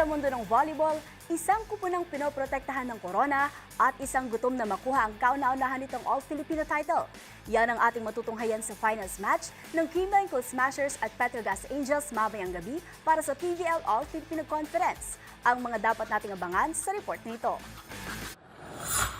mundo ng volleyball, isang kupunang pinoprotektahan ng corona at isang gutom na makuha ang kauna-unahan nitong All-Filipino title. Yan ang ating matutunghayan sa finals match ng Creamline Cold Smashers at Petrogas Angels mamayang gabi para sa PVL All-Filipino Conference. Ang mga dapat nating abangan sa report nito.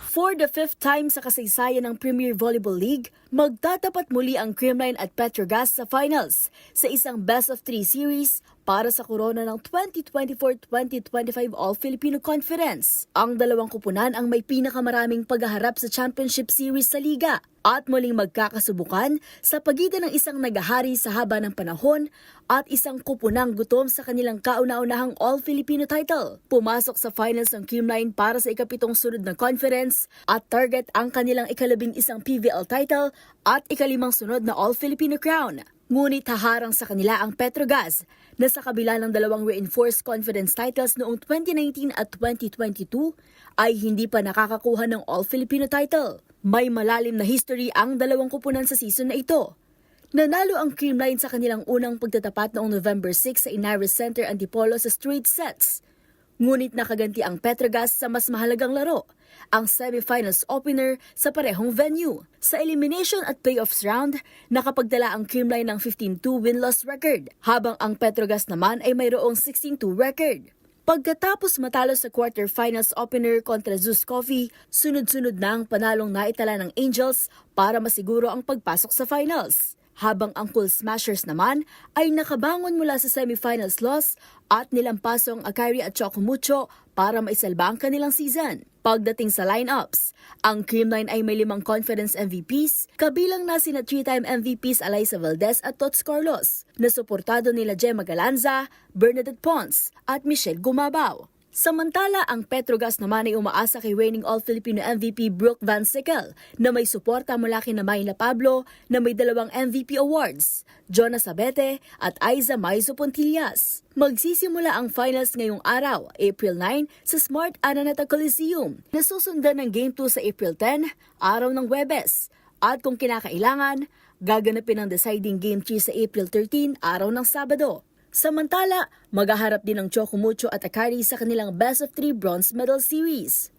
For the fifth time sa kasaysayan ng Premier Volleyball League, magtatapat muli ang Creamline at Petrogas sa finals sa isang best-of-3 series para sa korona ng 2024-2025 All-Filipino Conference. Ang dalawang kupunan ang may pinakamaraming paghaharap sa Championship Series sa Liga at muling magkakasubukan sa pagitan ng isang nagahari sa haba ng panahon at isang kupunang gutom sa kanilang kauna-unahang All-Filipino title. Pumasok sa finals ng Creamline para sa ikapitong sunod na conference at target ang kanilang ikalabing-isang PVL title at ikalimang sunod na All-Filipino crown. Ngunit haharang sa kanila ang Petrogas na sa kabila ng dalawang reinforced conference titles noong 2019 at 2022 ay hindi pa nakakakuha ng All-Filipino title. May malalim na history ang dalawang kupunan sa season na ito. Nanalo ang Creamline sa kanilang unang pagtatapat noong November 6 sa Inaris Center Antipolo sa straight sets. Ngunit nakaganti ang Petrogas sa mas mahalagang laro, ang semifinals opener sa parehong venue. Sa elimination at playoffs round, nakapagdala ang Creamline ng 15-2 win-loss record, habang ang Petrogas naman ay mayroong 16-2 record. Pagkatapos matalo sa quarterfinals opener kontra Zeus Coffee, sunod-sunod na ang panalong naitala ng Angels para masiguro ang pagpasok sa finals. Habang ang Cold Smashers naman ay nakabangon mula sa semifinals loss at nilampaso ang Akari at Chocomucho para maisalba ang kanilang season. Pagdating sa lineups, ang Creamline ay may 5 conference MVPs, kabilang na sina 3-time MVPs Alyssa Valdez at Tots Carlos, na suportado nila Gemma Galanza, Bernadette Pons at Michelle Gumabao. Samantala, ang Petrogas naman ay umaasa kay reigning All-Filipino MVP Brooke Van Sickle na may suporta mula kina Mayla Pablo na may 2 MVP awards, Jonas Abete at Aiza Maizo Pontillas. Magsisimula ang finals ngayong araw, April 9, sa Smart Araneta Coliseum, na susundan ng Game 2 sa April 10, araw ng Huwebes. At kung kinakailangan, gaganapin ang deciding Game 3 sa April 13, araw ng Sabado. Samantala, maghaharap din ang Chocomucho at Akari sa kanilang best-of-3 bronze medal series.